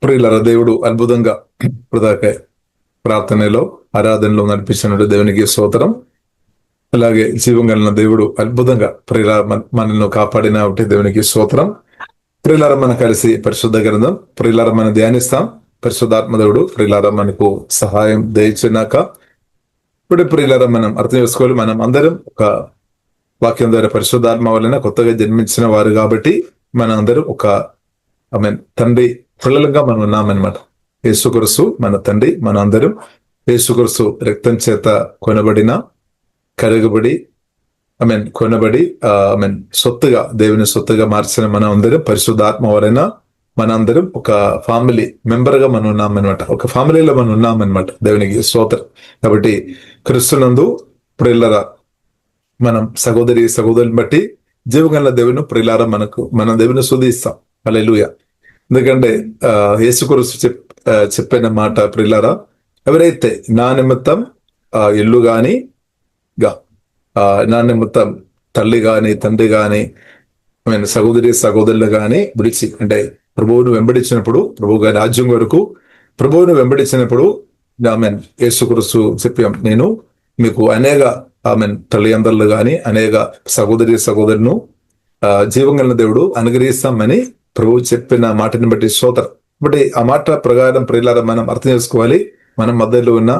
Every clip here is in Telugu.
ప్రియులారా, దేవుడు అద్భుతంగా ఇప్పటిదాకా ప్రార్థనలో ఆరాధనలో నడిపించినట్టు దేవునికి స్తోత్రం. అలాగే జీవం కలిగిన దేవుడు అద్భుతంగా ప్రియులార మనల్ని కాపాడిన ఒకటి దేవునికి స్తోత్రం. ప్రియులార మనం కలిసి పరిశుద్ధ గ్రంథం ప్రియులార మనం ధ్యానిస్తాం. పరిశుద్ధాత్మ దేవుడు ప్రియులార మనకు సహాయం దయచినాక ఇప్పుడు ప్రియులార మనం అర్థం చేసుకోవాలి. మనం అందరం ఒక వాక్యం ద్వారా పరిశుద్ధాత్మ వలన కొత్తగా జన్మించిన వారు కాబట్టి మన అందరం ఒక తండ్రి పిల్లలుగా మనం ఉన్నామన్నమాట. యేసుక్రీస్తు మన తండ్రి, మన అందరం యేసుక్రీస్తు రక్తం చేత కొనబడిన, కరగబడి కొనబడి సొత్తుగా దేవుని సొత్తుగా మార్చిన మనం అందరం పరిశుద్ధాత్మ వలన మన అందరం ఒక ఫ్యామిలీ మెంబర్ గా మనం ఉన్నామన్నమాట. ఒక ఫ్యామిలీలో మనం ఉన్నామన్నమాట. దేవునికి స్తోత్రం. కాబట్టి క్రీస్తునందు ప్రియులారా మనం సహోదరి సహోదరుని బట్టి జీవగల దేవుని ప్రియులారా మన దేవుని స్తుతిస్తాం. హల్లెలూయా. ఎందుకంటే యేసుక్రీస్తు చెప్పిన మాట, ప్రియులారా, ఎవరైతే నా నిమిత్తం ఇల్లు గాని నా నిమిత్తం తల్లి గాని తండ్రి గాని సహోదరి సహోదరులు గాని విడిచి, అంటే ప్రభువును వెంబడించినప్పుడు, ప్రభు గారి రాజ్యం వరకు ప్రభువును వెంబడించినప్పుడు యేసుక్రీస్తు చెప్పాం, నేను మీకు అనేక తల్లిదండ్రులు గాని అనేక సహోదరి సహోదరును జీవంగల దేవుడు అనుగ్రహిస్తామని ప్రభు చెప్పిన మాటని బట్టి స్తోత్రం. కాబట్టి ఆ మాట ప్రకారం ప్రియులారా మనం అర్థం చేసుకోవాలి. మన మధ్యలో ఉన్న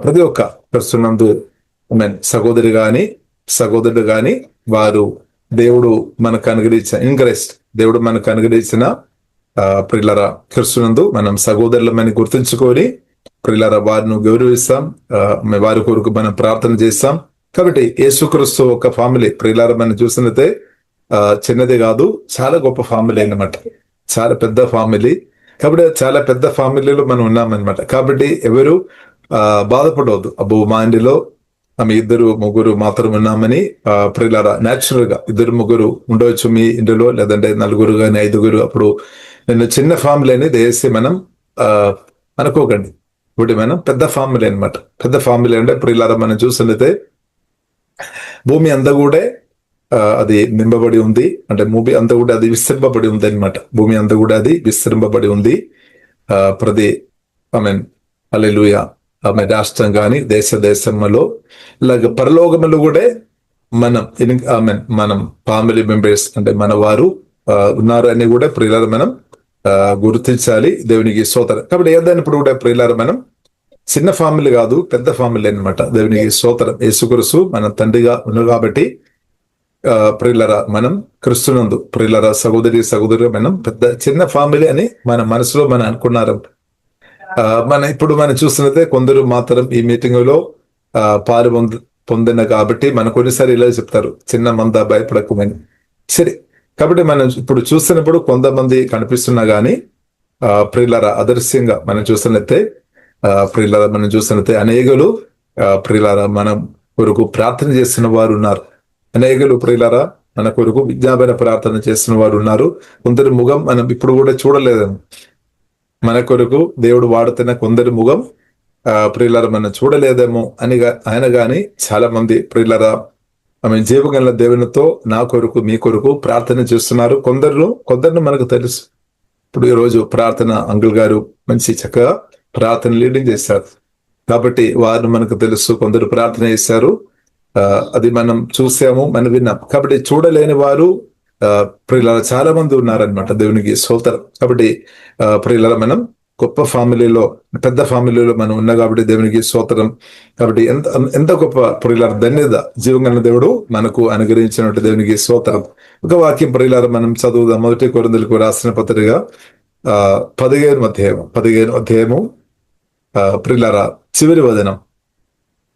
ప్రతి ఒక్క క్రీస్తునందు సహోదరి గాని సహోదరుడు గాని వారు దేవుడు మనకు అనుగ్రహించిన దేవుడు మనకు అనుగ్రహించిన ప్రియులారా క్రీస్తునందు మనం సహోదరులమని గుర్తుంచుకొని ప్రియులారా వారిని గౌరవిస్తాం. వారి కొరకు మనం ప్రార్థన చేస్తాం. కాబట్టి యేసుక్రీస్తు ఒక ఫ్యామిలీ ప్రియులారా మనం చూసినట్టే చిన్నది కాదు, చాలా గొప్ప ఫ్యామిలీ అన్నమాట. చాలా పెద్ద ఫ్యామిలీ. కాబట్టి చాలా పెద్ద ఫ్యామిలీలో మనం ఉన్నామన్నమాట. కాబట్టి ఎవరు బాధపడవద్దు. అబ్బో మా ఇంటిలో ఆమె ఇద్దరు ముగ్గురు మాత్రం ఉన్నామని ప్రియులారా న్యాచురల్ గా ఇద్దరు ముగ్గురు ఉండవచ్చు మీ ఇంటిలో, లేదంటే నలుగురు కానీ ఐదుగురు. అప్పుడు నేను చిన్న ఫ్యామిలీ అని దయచేసి మనం అనుకోకండి. ఇప్పుడు మనం పెద్ద ఫ్యామిలీ అనమాట. పెద్ద ఫ్యామిలీ అంటే ప్రియులారా మనం చూసినట్లయితే భూమి అంతా కూడా అది నింపబడి ఉంది. అంటే భూమి అంతా కూడా అది విస్తరింపబడి ఉంది అనమాట. భూమి అంతా కూడా అది విస్తరింపబడి ఉంది. ప్రతి హల్లెలూయా రాష్ట్రం కానీ దేశంలో ఇలాగ పరలోకములు కూడా మనం ఫ్యామిలీ మెంబర్స్ అంటే మన వారు ఉన్నారు అని కూడా ప్రియులారా మనం గుర్తించాలి. దేవునికి స్తోత్రం. కాబట్టి ఏదైనప్పుడు కూడా ప్రియులారా మనం చిన్న ఫ్యామిలీ కాదు, పెద్ద ఫ్యామిలీ అనమాట. దేవునికి స్తోత్రం. యేసుక్రీస్తు మన తండ్రిగా ఉన్నారు కాబట్టి ప్రియులారా మనం క్రీస్తునందు ప్రియులారా సహోదరి సహోదరు మనం పెద్ద చిన్న ఫ్యామిలీ అని మన మనసులో మనం అనుకున్నారు. ఇప్పుడు మనం చూస్తున్నదే కొందరు మాత్రం ఈ మీటింగ్ లో పాలు పొందిన కాబట్టి మన కొన్నిసారి ఇలా చెప్తారు, చిన్న మంద భయపడకమని. సరే, కాబట్టి మనం ఇప్పుడు చూస్తున్నప్పుడు కొంతమంది కనిపిస్తున్నా గానీ ప్రియులారా అదృశ్యంగా మనం చూస్తున్నట్టే అనేకులు ప్రియులారా మనం కొరకు ప్రార్థన చేస్తున్న వారు ఉన్నారు. అనేకులు ప్రియులారా మన కొరకు విజ్ఞాపన ప్రార్థన చేస్తున్న వారు ఉన్నారు. కొందరి ముఖం మనం ఇప్పుడు కూడా చూడలేదేమో. మన కొరకు దేవుడు వాడుతున్న కొందరి ముఖం ప్రియులారా మనం చూడలేదేమో అని ఆయన గాని చాలా మంది ప్రియులారా జీవగల దేవునితో నా కొరకు మీ కొరకు ప్రార్థన చేస్తున్నారు. కొందరు మనకు తెలుసు. ఇప్పుడు ఈ రోజు ప్రార్థన అంకుల్ గారు మంచి చక్కగా ప్రార్థన లీడింగ్ చేశారు కాబట్టి వారు మనకు తెలుసు. కొందరు ప్రార్థన చేశారు, అది మనం చూసాము, మనం విన్నాం. కాబట్టి చూడలేని వారు ప్రియులారా చాలా మంది ఉన్నారనమాట. దేవునికి స్తోత్రం. కాబట్టి ప్రియులారా మనం గొప్ప ఫ్యామిలీలో పెద్ద ఫ్యామిలీలో మనం ఉన్నాం కాబట్టి దేవునికి స్తోత్రం. కాబట్టి ఎంత గొప్ప ప్రియులారా ధన్యత జీవంగల దేవుడు మనకు అనుగ్రహించినట్టు దేవునికి స్తోత్రం. ఒక వాక్యం ప్రియులారా మనం చదువుదాం. 1 కొరింథీయులకు రాసిన పత్రిక 15వ అధ్యాయము ప్రియులారా చివరి వచనం.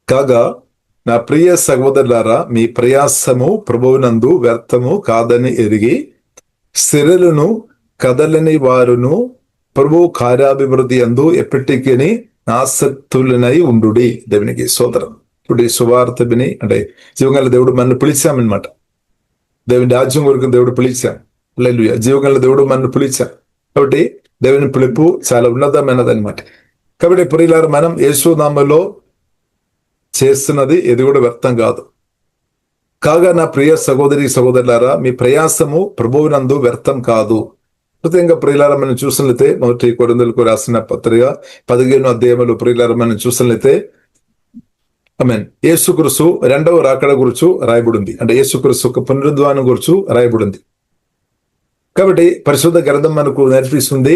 కాగా నా ప్రియ సహోదరులారా, మీ ప్రయాసము ప్రభువునందు వ్యర్థము కాదని ఎరిగి స్థిరులను కదలని వారును ప్రభు కార్యాభివృద్ధి అందు ఎప్పటికీ ఆసక్తులనై ఉండు. దేవునికి స్తోత్రం. ఇప్పుడు ఈ సువార్త విని అంటే జీవగల దేవుడు మనల్ని పిలిచామన్నమాట. దేవుని రాజ్యం వరకు దేవుడు పిలిచాం. హల్లెలూయా. జీవగల దేవుడు మనల్ని పిలిచాం. కాబట్టి దేవుని పిలుపు చాలా ఉన్నతమైనది అనమాట. కాబట్టి ప్రియులారా మనం యేసు నామములో చేస్తున్నది ఏది కూడా వ్యర్థం కాదు. కాగా నా ప్రియ సహోదరి సహోదరులారా, మీ ప్రయాసము ప్రభువునందు వ్యర్థం కాదు. ప్రత్యేకంగా ప్రియులారా మనం చూసినట్లయితే మొదటి కొరింథీయులకు రాసిన పత్రిక 15వ అధ్యాయంలో ప్రియులారా మనం చూసినట్లయితే ఆమేన్ యేసుక్రీస్తు రెండవ రాకడ గురించి రాయబడింది. అంటే యేసుక్రీస్తు యొక్క పునరుద్ధానం గురించి రాయబడింది. కాబట్టి పరిశుద్ధ గ్రంథం మనకు నేర్పిస్తుంది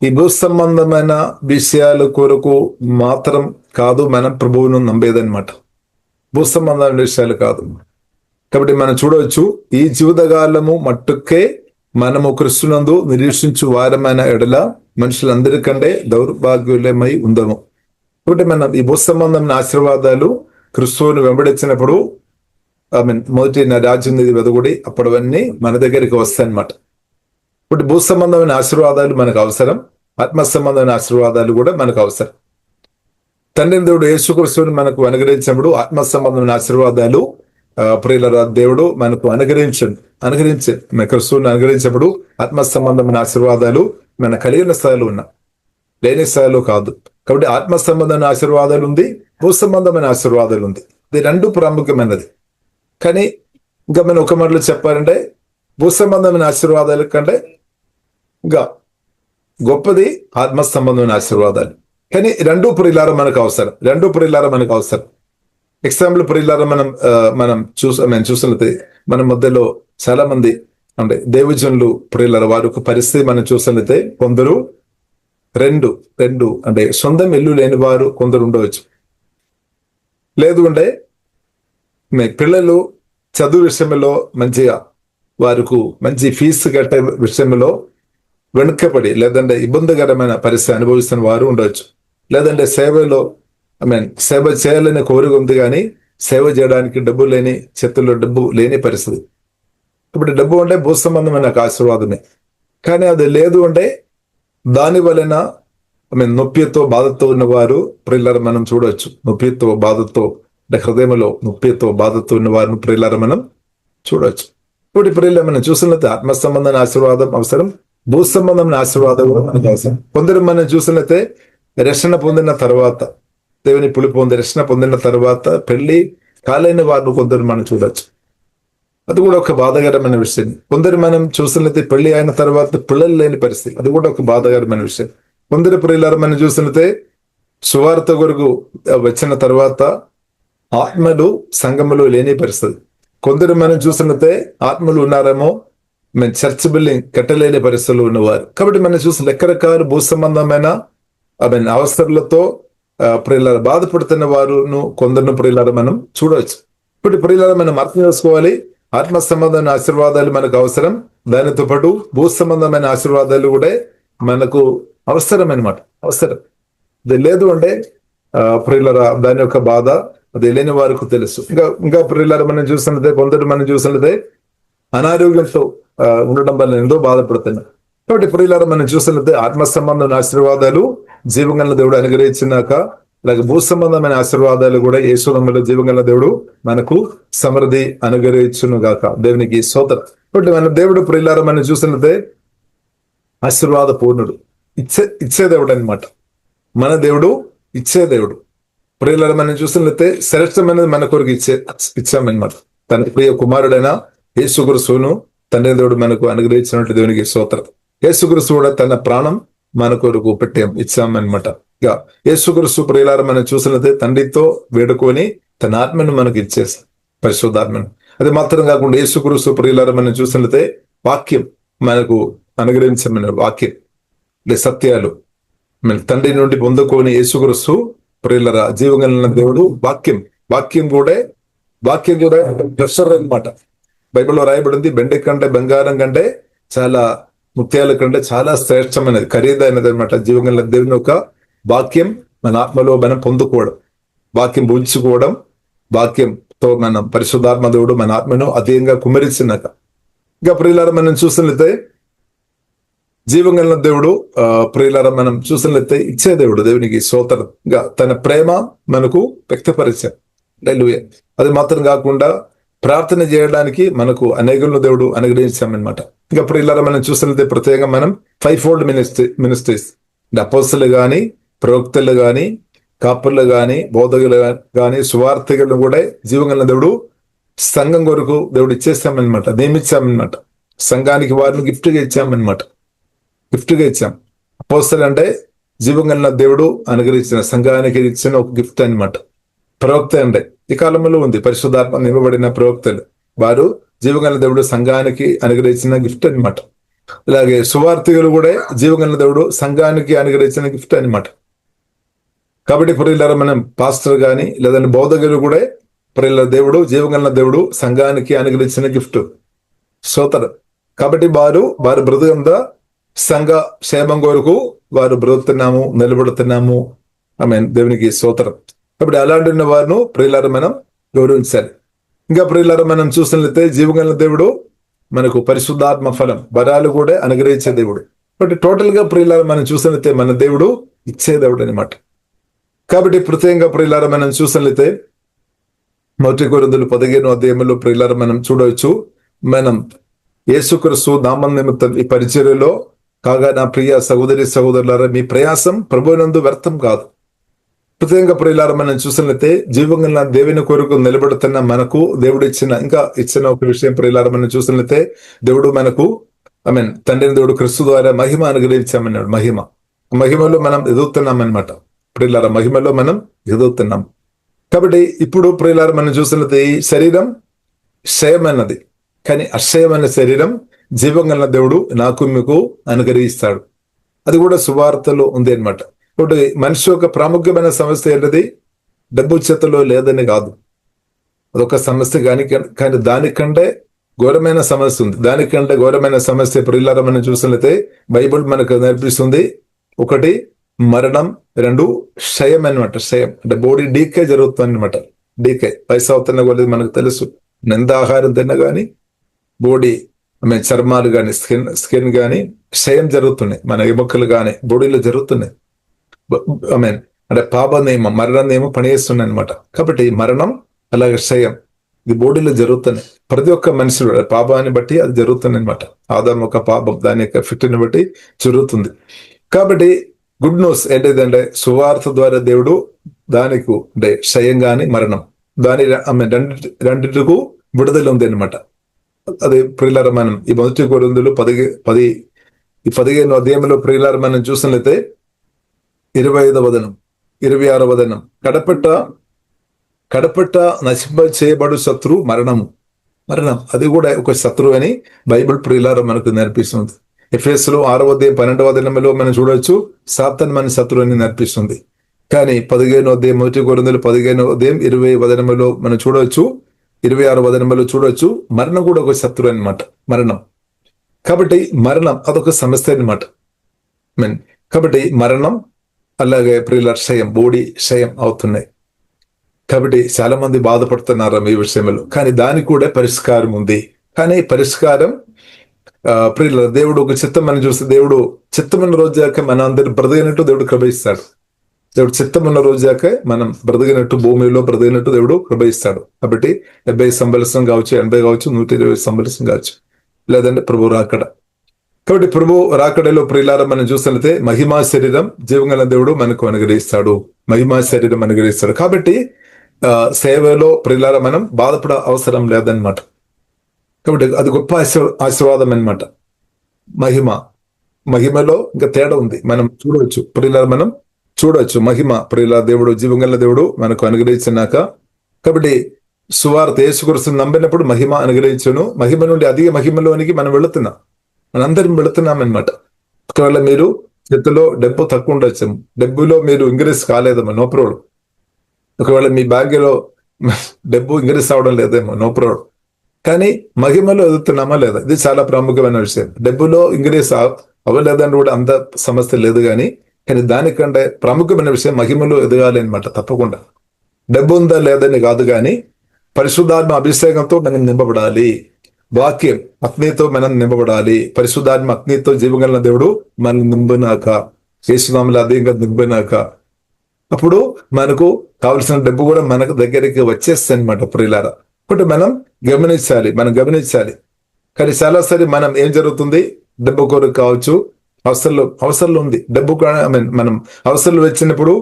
ఈ భూ సంబంధమైన విషయాల కొరకు మాత్రం కాదు మనం ప్రభువును నమ్మేదన్నమాట. భూ సంబంధమైన విషయాలు కాదు. కాబట్టి మనం చూడవచ్చు ఈ జీవితకాలము మట్టుకే మనము క్రీస్తునందు నిరీక్షించు వారమైన ఎడల మనుషులందరికంటే దౌర్భాగ్యులమై ఉందము. కాబట్టి మనం ఈ భూ సంబంధమైన ఆశీర్వాదాలు క్రీస్తువును వెంబడించినప్పుడు మొదటి నా రాజ్యం ఇది వెదగుడి అప్పుడవన్నీ మన దగ్గరికి వస్తాయన్నమాట. ఇప్పుడు భూ సంబంధమైన ఆశీర్వాదాలు మనకు అవసరం, ఆత్మ సంబంధమైన ఆశీర్వాదాలు కూడా మనకు అవసరం. తండ్రి దేవుడు యేసుక్రీస్తువుని మనకు అనుగ్రహించినప్పుడు ఆత్మ సంబంధమైన ఆశీర్వాదాలు ప్రియులారా దేవుడు మనకు అనుగ్రహించి క్రీస్తువుని అనుగ్రహించినప్పుడు ఆత్మ సంబంధమైన ఆశీర్వాదాలు మన కలిగిన స్థాయిలో ఉన్నా, లేని స్థాయిలో కాదు. కాబట్టి ఆత్మ సంబంధమైన ఆశీర్వాదాలు ఉంది, భూ సంబంధమైన ఆశీర్వాదాలు ఉంది. ఇది రెండు ప్రాముఖ్యమైనది. కానీ ఇంకా మనం ఒక మాటలో చెప్పాలంటే భూ సంబంధమైన ఆశీర్వాదాల కంటే ఇంకా గొప్పది ఆత్మ సంబంధమైన ఆశీర్వాదాలు. కానీ రెండు ప్రియులారా మనకు అవసరం. ఎగ్జాంపుల్ ప్రియులారా మనం చూసినట్లయితే మన మధ్యలో చాలా మంది అంటే దేవజనులు ప్రియులారా వారి పరిస్థితి మనం చూసినట్లయితే కొందరు రెండు అంటే సొంతం ఇల్లు లేని వారు కొందరు ఉండవచ్చు. లేదు అంటే పిల్లలు చదువు విషయంలో మంచిగా వారికి మంచి ఫీజు కట్టే విషయంలో వెనుకబడి లేదంటే ఇబ్బందికరమైన పరిస్థితి అనుభవిస్తున్న వారు ఉండవచ్చు. లేదంటే సేవలో సేవ చేయాలని కోరిక ఉంది కానీ సేవ చేయడానికి డబ్బు లేని, చేతుల్లో డబ్బు లేని పరిస్థితి. ఇప్పుడు డబ్బు అంటే భూ సంబంధమైన ఆశీర్వాదమే. కానీ అది లేదు అంటే దాని వలన నొప్పితో బాధతో ఉన్నవారు ప్రియులారా మనం చూడవచ్చు. నొప్పితో బాధతో హృదయంలో నొప్పితో బాధతో ఉన్న వారిని ప్రియులారా మనం చూడవచ్చు. ఇప్పుడు ప్రియులారా మనం చూసినట్లయితే ఆత్మ సంబంధమైన ఆశీర్వాదం అవసరం, భూ సంబంధమైన ఆశీర్వాదం మనకు అవసరం. కొందరు మనం చూసినట్లయితే రక్షణ పొందిన తర్వాత, దేవుని పిలుపు పొంది రక్షణ పొందిన తర్వాత పెళ్లి కాలైన వారిని కొందరు మనం చూడొచ్చు. అది కూడా ఒక బాధాకరమైన విషయం. కొందరు మనం చూసినట్లయితే పెళ్లి అయిన తర్వాత పిల్లలు లేని పరిస్థితి, అది కూడా ఒక బాధాకరమైన విషయం. కొందరు ప్రియులారా మనం చూసినట్లయితే సువార్త కొరకు వచ్చిన తర్వాత ఆత్మలు సంఘములు లేని పరిస్థితి. కొందరు మనం చూసినట్లయితే ఆత్మలు ఉన్నారేమో చర్చ్ బిల్డింగ్ కట్టలేని పరిస్థితులు ఉన్నవారు. కాబట్టి మనం చూసిన రకరకాల భూ సంబంధమైన అవసరాలతో ప్రియులారా బాధపడుతున్న వారును కొందరు ప్రియులారా మనం చూడవచ్చు. ఇప్పుడు ప్రియులారా మనం అర్థం చేసుకోవాలి, ఆత్మ సంబంధమైన ఆశీర్వాదాలు మనకు అవసరం, దానితో పాటు భూ సంబంధమైన ఆశీర్వాదాలు కూడా మనకు అవసరం. అది లేదు అంటే ప్రియులారా దాని యొక్క బాధ అది లేని వారికి తెలుసు. ఇంకా ప్రియులారా మనం చూసినట్లయితే కొందరు మనం చూసినట్లయితే అనారోగ్యంతో ఉండడం వల్ల ఎంతో బాధపడుతున్నారు. కాబట్టి ప్రియులారా మనం చూసినట్లయితే ఆత్మ సంబంధమైన ఆశీర్వాదాలు జీవగల దేవుడు అనుగ్రహించినాక అలాగే భూ సంబంధమైన ఆశీర్వాదాలు కూడా యేసునామములో జీవగల దేవుడు మనకు సమృద్ధి అనుగ్రహించును గాక. దేవునికి స్తోత్రం. కాబట్టి మన దేవుడు ప్రియులారా మనం చూసినట్లయితే ఆశీర్వాద పూర్ణుడు, ఇచ్చే దేవుడు అనమాట. మన దేవుడు ఇచ్చే దేవుడు. ప్రియులారా మనం చూసినట్లయితే శ్రేష్టమైనది మన కొరకు ఇచ్చామన్నమాట. తన ప్రియ కుమారుడైన యేసుక్రీస్తును తండ్రి దేవుడు మనకు అనుగ్రహించినట్టు దేవునికి స్తోత్రం. యేసుక్రీస్తు కూడా తన ప్రాణం మన కొరకు ఇచ్చామన్నమాట. ఇక యేసుక్రీస్తు ప్రియులారా మనం చూసినట్లయితే తండ్రితో వేడుకొని తన ఆత్మను మనకు ఇచ్చేసాం, పరిశుద్ధాత్మను. అది మాత్రం కాకుండా యేసుక్రీస్తు ప్రియులారా మనం చూసినట్లయితే వాక్యం మనకు అనుగ్రహించమన్న వాక్యం సత్యాలు తండ్రి నుండి పొందుకొని యేసుక్రీస్తు ప్రియులారా జీవగల దేవుడు వాక్యం కూడా అన్నమాట. బైబిల్లో రాయబడింది వెండి కంటే బంగారం కంటే చాలా ముత్యాల కంటే చాలా శ్రేష్టమైనది, ఖరీదైనది అనమాట జీవగల దేవుని యొక్క వాక్యం. మన ఆత్మలో మనం పొందుకోవడం, వాక్యం ఉంచుకోవడం, వాక్యంతో మనం పరిశుద్ధాత్మ దేవుడు మన ఆత్మను అధికంగా కుమరించినాక. ఇంకా ప్రియులారా మనం చూసినట్లయితే జీవగల దేవుడు ప్రియులారా మనం చూసినట్లయితే ఇచ్చే దేవుడు. దేవునికి స్తోత్రంగా తన ప్రేమ మనకు వ్యక్తపరిచారు. హల్లెలూయా. అది మాత్రం కాకుండా ప్రార్థన చేయడానికి మనకు అనేకులను దేవుడు అనుగ్రహించామన్నమాట. ఇంకా ప్రియులారా మనం చూసినట్లయితే ప్రత్యేకంగా మనం 5-fold మినిస్ట్రీస్ అపోస్తలు గాని, ప్రవక్తలు గాని, కాపర్లు గాని, బోధకులు గాని, సువార్థికులను కూడా జీవగల దేవుడు సంఘం కొరకు దేవుడు ఇచ్చేసామన్నమాట, నియమించామన్నమాట. సంఘానికి వారిని గిఫ్ట్గా ఇచ్చామన్నమాట. గిఫ్ట్గా ఇచ్చాం. అపోస్తలు అంటే జీవం కలిగిన దేవుడు అనుగ్రహించిన సంఘానికి ఇచ్చిన ఒక గిఫ్ట్ అన్నమాట. ప్రవక్త అంటే ఈ కాలంలో ఉంది, పరిశుద్ధాత్మ నింపబడిన ప్రవక్తలు, వారు జీవం కలిగిన దేవుడు సంఘానికి అనుగ్రహించిన గిఫ్ట్ అన్నమాట. అలాగే సువార్థికులు కూడా జీవం కలిగిన దేవుడు సంఘానికి అనుగ్రహించిన గిఫ్ట్ అన్నమాట. కాబట్టి ప్రియులారా, మనం పాస్టర్ గాని లేదంటే బౌద్ధగులు కూడా ప్రియుల దేవుడు జీవం కలిగిన దేవుడు సంఘానికి అనుగ్రహించిన గిఫ్ట్ సోతరు. కాబట్టి వారు బ్రతుకంతా సంఘ క్షేమం కొరకు వారు బ్రతుకుతున్నాము, నిలబడుతున్నాము. దేవునికి స్తోత్రం. కాబట్టి అలాంటి ఉన్న వారిను ప్రియులారా మనం గౌరవించాలి. ఇంకా ప్రియులారా, మనం చూసినట్లయితే జీవం కలిగిన దేవుడు మనకు పరిశుద్ధాత్మ ఫలం వరాలు కూడా అనుగ్రహించే దేవుడు. కాబట్టి టోటల్ గా ప్రియులారా మనం చూసినట్లయితే మన దేవుడు ఇచ్చే దేవుడు అనమాట. కాబట్టి ప్రత్యేకంగా ప్రియులారా మనం చూసినట్లయితే 1 కొరింథీయులు 15వ అధ్యాయంలో ప్రియులారా మనం చూడవచ్చు, మనం యేసుక్రీస్తు నామం నిమిత్తం ఈ పరిచర్యలో కాగా నా ప్రియ సహోదరి సహోదరులారా, మీ ప్రయాసం ప్రభువునందు వ్యర్థం కాదు. ప్రత్యేకంగా ప్రియులారా మనం చూసినట్లయితే జీవం కలిగిన దేవుని కొరకు నిలబడుతున్న మనకు దేవుడు ఇచ్చిన ఒక విషయం ప్రియులారా మనం చూసినట్లయితే, దేవుడు మనకు తండ్రిని దేవుడు క్రీస్తు ద్వారా మహిమ అనుగ్రహించామన్నాడు. మహిమలో మనం ఎదుగుతున్నాం అనమాట. ప్రియులారా, మహిమలో మనం ఎదుగుతున్నాం. కాబట్టి ఇప్పుడు ప్రియులారా మనం చూసినట్లయితే ఈ శరీరం క్షయమైనది, కానీ అక్షయమైన శరీరం జీవం కలిగిన దేవుడు నాకు మీకు అనుగ్రహిస్తాడు. అది కూడా సువార్తలో ఉంది అనమాట. ఇప్పుడు మనిషి యొక్క ప్రాముఖ్యమైన సమస్య ఏంటది? డబ్బు చేతిలో లేదని కాదు, అదొక సమస్య. కానీ దానికంటే ఘోరమైన సమస్య ఉంది. దానికంటే ఘోరమైన సమస్య ప్రియులారా మనం చూసినట్లయితే బైబిల్ మనకు నేర్పిస్తుంది. 1 మరణం, 2 క్షయం అనమాట. క్షయం అంటే బాడీ డీకే జరుగుతుంది అనమాట. డీకే వయసు అవుతున్న కొద్ది మనకు తెలుసు. ఎంత ఆహారం తిన్నా కానీ బాడీ చర్మాలు కానీ స్కిన్ కానీ క్షయం జరుగుతున్నాయి. మన ఎముకలు కానీ బాడీలో జరుగుతున్నాయి. అంటే పాప నియమం, మరణ నియమం పనిచేస్తున్నాయి అనమాట. కాబట్టి మరణం అలాగే క్షయం ఇది బాడీలో జరుగుతున్నాయి. ప్రతి ఒక్క మనిషి పాపాన్ని బట్టి అది జరుగుతుంది అనమాట. ఆదాము ఒక పాపం దాని యొక్క ఫిట్ని బట్టి జరుగుతుంది. కాబట్టి గుడ్ న్యూస్ ఏంటిదంటే సువార్త ద్వారా దేవుడు దానికి అంటే క్షయం గాని మరణం దాని రెండింటికు విడుదల ఉంది అనమాట. అదే ప్రియులారా మనం ఈ 1 కొరింథీయులు 15వ అధ్యాయంలో ప్రియులారా మనం చూసినట్లయితే 25వ వచనం 26వ వచనం, కడపట్ట నశింప చేయబడు శత్రు మరణం. అది కూడా ఒక శత్రువు అని బైబిల్ ప్రియులారా మనకు నేర్పిస్తుంది. ఎఫెసీయులు 6వ అధ్యాయం 12వ వచనంలో మనం చూడవచ్చు, సాతాను మన శత్రువు అని నేర్పిస్తుంది. కానీ 15వ అధ్యాయం 1 కొరింథీయులు 15వ అధ్యాయం 20వ వచనంలో మనం చూడవచ్చు, 26వ వచనంలో చూడవచ్చు, మరణం కూడా ఒక శత్రువు అనమాట. మరణం కాబట్టి మరణం అదొక సమస్య అనమాట. కాబట్టి మరణం అలాగే ప్రియులారా క్షయం, బాడీ క్షయం అవుతున్నాయి. కాబట్టి చాలా మంది బాధపడుతున్నారు ఈ విషయంలో. కానీ దానికి కూడా పరిష్కారం ఉంది. కానీ పరిష్కారం ప్రియులారా దేవుడు ఒక చిత్తం మనం చూస్తే, దేవుడు చిత్తమైన రోజు దాకా మన అందరు బ్రతికినట్టు దేవుడు కృపయిస్తాడు. దేవుడు చిత్తమైన రోజు దాకా మనం బ్రతికినట్టు, భూమిలో బ్రతికినట్టు దేవుడు కృపయిస్తాడు. కాబట్టి 70 సంవత్సరం కావచ్చు, 80 కావచ్చు, 120 సంవత్సరం కావచ్చు, లేదంటే ప్రభు రాకడ. కాబట్టి ప్రభు రాకడలో ప్రియులారా మనం చూసినట్లయితే మహిమా శరీరం జీవం కలిగిన దేవుడు మనకు అనుగ్రహిస్తాడు. మహిమా శరీరం అనుగ్రహిస్తాడు. కాబట్టి సేవలో ప్రియులారా మనం బాధపడ అవసరం లేదనమాట. కాబట్టి అది గొప్ప ఆశీర్వాదం అనమాట. మహిమలో ఇంకా తేడా ఉంది. మనం చూడవచ్చు ప్రియులారా, మనం చూడవచ్చు మహిమ ప్రియులారా దేవుడు జీవం కలిగిన దేవుడు మనకు అనుగ్రహించినాక. కాబట్టి సువార్త యేసుక్రీస్తును నమ్మినప్పుడు మహిమ అనుగ్రహించును. మహిమ నుండి అధిక మహిమలోనికి మనం వెళుతున్నాం, మనందరం వెళుతున్నాం అనమాట. ఒకవేళ మీరు చేతిలో డబ్బు తక్కువ ఉండొచ్చు, డబ్బులో మీరు ఇంక్రీజ్ కాలేదమ్మా, నో ప్రాబ్లం. ఒకవేళ మీ బ్యాగ్లో డబ్బు ఇంక్రీజ్ అవడం లేదేమో, నో ప్రాబ్లం. కానీ మహిమలో ఎదుగుతున్నామా లేదా, ఇది చాలా ప్రాముఖ్యమైన విషయం. డబ్బులో ఇంక్రీజ్ అవ్వలేదని కూడా అంత సమస్య లేదు. కానీ దానికంటే ప్రాముఖ్యమైన విషయం మహిమలో ఎదగాలి అనమాట. తప్పకుండా డబ్బు ఉందా లేదని కాదు, కానీ పరిశుద్ధాత్మ అభిషేకంతో మనం నింపబడాలి. వాక్యం అగ్నితో మనం నింపబడాలి. పరిశుద్ధాత్మ అగ్నితో జీవం కలిగిన దేవుడు మనం నింపినాక, యేసునామములో అధికంగా నింపినాక అప్పుడు మనకు కావలసిన డబ్బు కూడా మనకు దగ్గరికి వచ్చేస్తుంది అనమాట ప్రియులారా. కాబట్టి మనం గమనించాలి. కానీ చాలాసారి మనం ఏం జరుగుతుంది, డబ్బు కొరకు కావచ్చు, అవసరంలో ఉంది డబ్బు. మనం అవసరాలు వచ్చినప్పుడు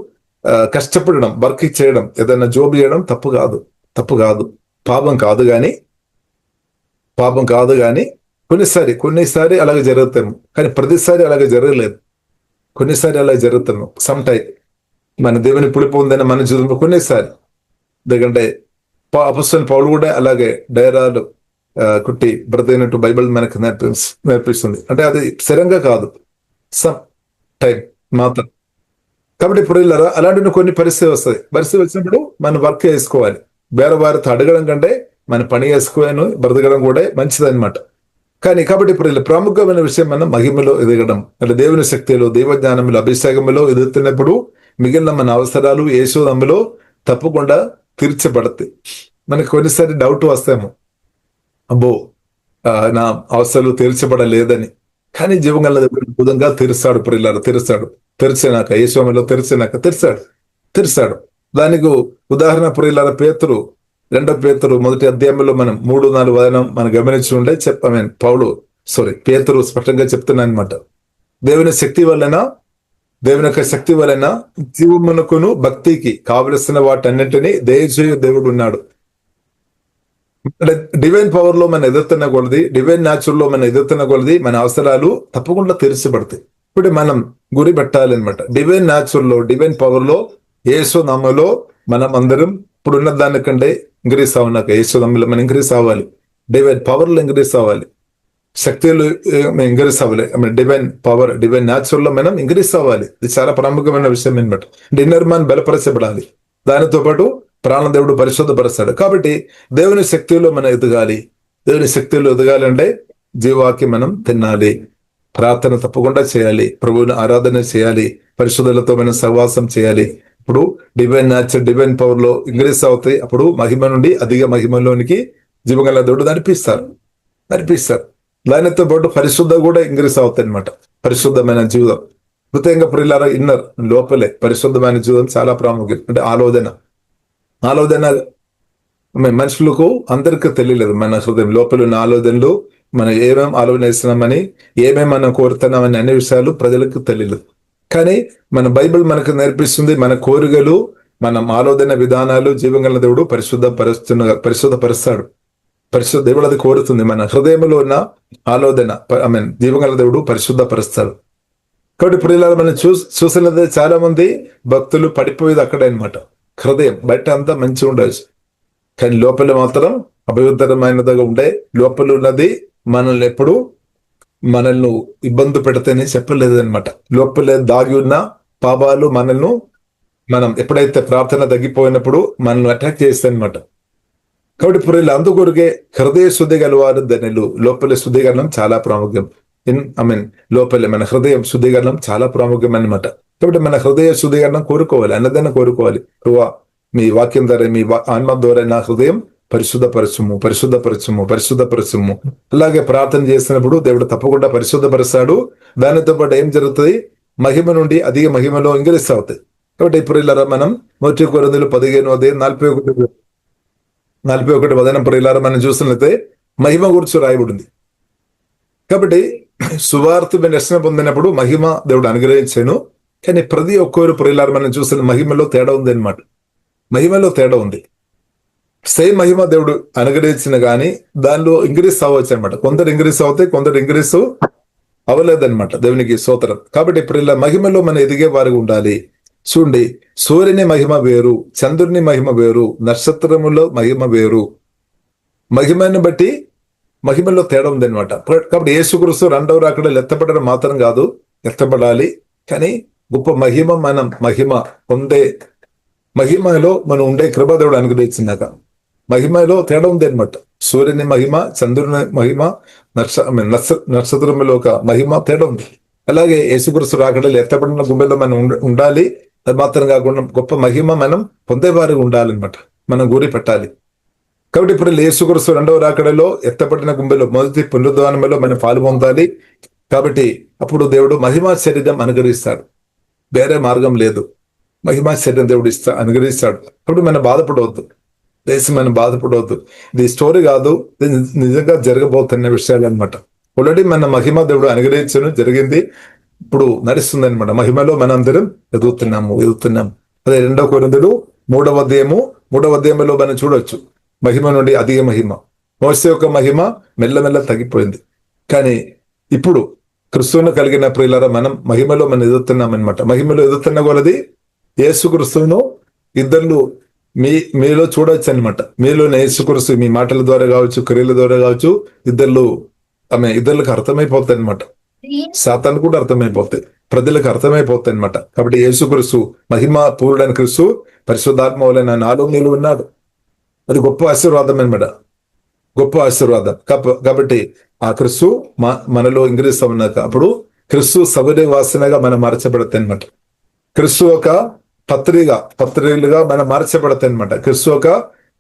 కష్టపడడం, వర్క్ చేయడం, ఏదైనా జాబ్ చేయడం తప్పు కాదు, పాపం కాదు. కానీ కొన్నిసారి అలాగే జరుగుతాము, కానీ ప్రతిసారి అలాగే జరగలేదు. కొన్నిసారి అలా జరుగుతాము. సమ్ టైం మన దేవుని పులిపు ఉందని మన జీవితంలో కొన్నిసారి. ఎందుకంటే అపొస్తలుడైన పౌలు కూడా అలాగే డైరాలు కుట్టి బ్రతైనట్టు బైబిల్ మనకు నేర్పిస్తుంది. అంటే అది స్థిరంగా కాదు, సమ్ టైం మాత్రం. కాబట్టి ఇప్పుడు అలాంటి కొన్ని పరిస్థితి వస్తుంది. పరిస్థితి వచ్చినప్పుడు మనం వర్క్ చేసుకోవాలి. వేరే వారితో అడగడం కంటే మన పని చేసుకొని బ్రతకడం కూడా మంచిదన్నమాట. కానీ కాబట్టి ఇప్పుడు ప్రాముఖ్యమైన విషయం మనం మహిమలో ఎదగడం, అంటే దేవుని శక్తిలో, దైవజ్ఞానంలో, అభిషేకంలో ఎదుగుతున్నప్పుడు మిగిలిన మన అవసరాలు యేసునామములో తప్పకుండా తీర్చబడతాయి. మనకు కొన్నిసారి డౌట్ వస్తాము, అబ్బో నా అవసరాలు తీర్చబడలేదని. కానీ జీవగల బుధంగా తీరుస్తాడు, ప్రియులారా, తెరిచినాక యేసునామములో తెరిచాడు. దానికి ఉదాహరణ ప్రియులారా, పేతురు 2 పేతురు 1 అధ్యాయంలో మనం 3-4 వచనం మనం గమనించి ఉండే పేతురు స్పష్టంగా చెప్తున్నా అనమాట. దేవుని యొక్క శక్తి వలన జీవమునకును భక్తికి కావలసిన వాటన్నింటినీ దయచేయు దేవుడు ఉన్నాడు. అంటే డివైన్ పవర్ లో మనం ఎదుర్కొన్న కొలది, డివైన్ న్యాచురల్ లో మనం ఎదుర్కొన్న కొలది మన అవసరాలు తప్పకుండా తీర్చబడతాయి. ఇప్పుడు మనం గురి పెట్టాలి అనమాట. డివైన్ న్యాచురల్ లో, డివైన్ పవర్ లో, యేసునామములో మనం అందరం ఇప్పుడున్న దానికంటే ఇంక్రీస్ అవ్వనాక యేసునామములో మనం ఇంక్రీస్ అవ్వాలి. డివైన్ పవర్ లో ఇంక్రీస్ అవ్వాలి, శక్తిలో ఇంక్రీస్ అవ్వాలి. డివైన్ పవర్, డివైన్ న్యాచురల్ లో మనం ఇంక్రీస్ అవ్వాలి. ఇది చాలా ప్రాముఖ్యమైన విషయం అనమాట. డిన్నర్ మ్యాన్ బలపరచబడాలి. దానితో పాటు ప్రాణదేవుడు పరిశుద్ధపరుస్తాడు. కాబట్టి దేవుని శక్తిలో మనం ఎదగాలి. దేవుని శక్తిలో ఎదగాలి అంటే జీవాకి మనం తినాలి, ప్రార్థన తప్పకుండా చేయాలి, ప్రభువుని ఆరాధన చేయాలి, పరిశుద్ధులతో మనం సహవాసం చేయాలి. ఇప్పుడు డివైన్ న్యాచురల్, డివైన్ పవర్ లో ఇంక్రీస్ అవుతాయి. అప్పుడు మహిమ నుండి అధిక మహిమలోనికి జీవగల దేవుడు నడిపిస్తారు. దానితో పాటు పరిశుద్ధ కూడా ఇంక్రీస్ అవుతాయి అనమాట. పరిశుద్ధమైన జీవితం కృతజ్ఞంగా ప్రియులారా, ఇన్నర్ లోపలే పరిశుద్ధమైన జీవితం చాలా ప్రాముఖ్యం. అంటే ఆలోచన మనుషులకు అందరికీ తెలియలేదు. మన హృదయం లోపల ఉన్న ఆలోచనలు, మనం ఏమేమి ఆలోచన వేస్తున్నామని, ఏమేమి మనం కోరుతున్నామని అనే విషయాలు ప్రజలకు తెలియలేదు. కానీ మన బైబిల్ మనకు నేర్పిస్తుంది, మన కోరికలు, మన ఆలోచన విధానాలు జీవగల దేవుడు పరిశుద్ధపరుస్తాడు. దేవుడు అది కోరుతుంది. మన హృదయంలో ఉన్న ఆలోచన జీవగల దేవుడు పరిశుద్ధపరుస్తాడు. కాబట్టి ప్రియులారా, మనం చూసినది చాలా మంది భక్తులు పడిపోయేది అక్కడే అనమాట. హృదయం బయట అంతా మంచిగా ఉండవచ్చు, కానీ లోపల మాత్రం అపవిత్రమైనదిగా ఉండే. లోపల ఉన్నది మనల్ని ఎప్పుడు ఇబ్బంది పెడతాయని చెప్పలేదు అనమాట. లోపల దాగి ఉన్న పాపాలు మనం ఎప్పుడైతే ప్రార్థన తగ్గిపోయినప్పుడు మనల్ని అటాక్ చేస్తాయి అనమాట. కాబట్టి పురీలు అందుకొరకే హృదయ శుద్ధి గలవారు ధన్యులు. లోపల శుద్ధీకరణం చాలా ప్రాముఖ్యం. లోపల మన హృదయం శుద్ధీకరణం చాలా ప్రాముఖ్యం అనమాట. కాబట్టి మన హృదయ శుద్ధీకరణం కోరుకోవాలి, అన్నదాన్ని కోరుకోవాలి. మీ వాక్యం ద్వారా, మీ ఆత్మ ద్వారా నా హృదయం పరిశుద్ధపరచుము. అలాగే ప్రార్థన చేసినప్పుడు దేవుడు తప్పకుండా పరిశుద్ధపరుస్తాడు. దానితో పాటు ఏం జరుగుతుంది? మహిమ నుండి అధిక మహిమలో ఇంక్రీస్ అవుతాయి. కాబట్టి ఇప్పుడు ఇలా మనం 1 కొరింథీయులు 15:41 వచనం ప్రియులారా మనం చూసినట్లయితే మహిమ గురించి రాయబడింది. కాబట్టి సువార్త రక్షణ పొందినప్పుడు మహిమ దేవుడు అనుగ్రహించాను. కానీ ప్రతి ఒక్కరు ప్రియులారా మనం చూసిన మహిమలో తేడా ఉంది అనమాట. మహిమలో తేడా ఉంది. సేమ్ మహిమ దేవుడు అనుగ్రహించిన కానీ దానిలో ఇంక్రీస్ అవ్వచ్చు అనమాట. కొందరు ఇంక్రీస్ అవుతాయి, కొందరు ఇంక్రీస్ అవ్వలేదన్నమాట. దేవునికి స్తోత్రం. కాబట్టి ఇప్పుడు ఇలా మహిమలో మనం ఎదిగే వారికి ఉండాలి. చూడండి, సూర్యుని మహిమ వేరు, చంద్రుని మహిమ వేరు, నక్షత్రములో మహిమ వేరు. మహిమను బట్టి మహిమలో తేడా ఉంది అనమాట. కాబట్టి యేసుక్రీస్తు 2వ రాకడలో ఎత్తపడడం మాత్రం కాదు, ఎత్తపడాలి. కానీ గొప్ప మహిమ పొందే మహిమలో మనం ఉండే కృప దేవుడు అనుగ్రహించినాక మహిమలో తేడా ఉంది అనమాట. సూర్యుని మహిమ, చంద్రుని మహిమ, నక్షత్రములో ఒక మహిమ తేడా ఉంది. అలాగే యేసుక్రీస్తు రాకడలో ఎత్తపడిన గుండెలో మనం ఉండాలి. అది మాత్రం కాకుండా గొప్ప మహిమ మనం పొందేవారు ఉండాలన్నమాట. మనం గురి పెట్టాలి. కాబట్టి ఇప్పుడు యేసుక్రీస్తు 2వ రాకడలో ఎత్తపడిన గుండెలో మొదటి పునరుద్ధానంలో మనం పాల్పొందాలి. కాబట్టి అప్పుడు దేవుడు మహిమా శరీరం అనుగ్రహిస్తాడు. వేరే మార్గం లేదు. మహిమా శరీరం దేవుడు అనుగ్రహిస్తాడు. కాబట్టి మనం బాధపడవద్దు, మనం బాధపడవద్దు. ఇది స్టోరీ కాదు, నిజంగా జరగబోతున్న విషయాలు అనమాట. ఆల్రెడీ మన మహిమ దేవుడు అనుగ్రహించడం జరిగింది, ఇప్పుడు నడుస్తుంది అనమాట. మహిమలో మనందరం ఎదుగుతున్నాము. అదే 2 కొరింథీయులు 3వ అధ్యాయంలో మనం చూడొచ్చు. మహిమ నుండి అధిక మహిమ. మోసే యొక్క మహిమ మెల్లమెల్ల తగ్గిపోయింది, కానీ ఇప్పుడు క్రిస్తువును కలిగిన ప్రియులారా మనం మహిమలో మనం ఎదుగుతున్నామన్నమాట. మహిమలో ఎదుగుతున్న కొలది యేసు క్రిస్తువును ఇద్దరు మీలో చూడొచ్చు అనమాట. మీలోని యేసుక్రీస్తు మీ మాటల ద్వారా కావచ్చు, క్రియల ద్వారా కావచ్చు, ఇద్దరికి అర్థమైపోతాయి అనమాట. సాతాను కూడా అర్థమైపోతాయి, ప్రజలకు అర్థమైపోతాయి అనమాట. కాబట్టి యేసుక్రీస్తు మహిమ పూర్ణుడైన క్రీస్తు పరిశుద్ధాత్మ వలన నాలో నీళ్ళు ఉన్నాడు. అది గొప్ప ఆశీర్వాదం అనమాట, గొప్ప ఆశీర్వాదం. కాబట్టి ఆ క్రీస్తు మనలో ఇంగ్రీస్తా ఉన్నాక అప్పుడు క్రీస్తు సబరి వాసనగా మనం మార్చబడతాయి అనమాట. క్రీస్తు ఒక పత్రికలుగా మనం మార్చబడతాయి అనమాట. క్రీస్తు ఒక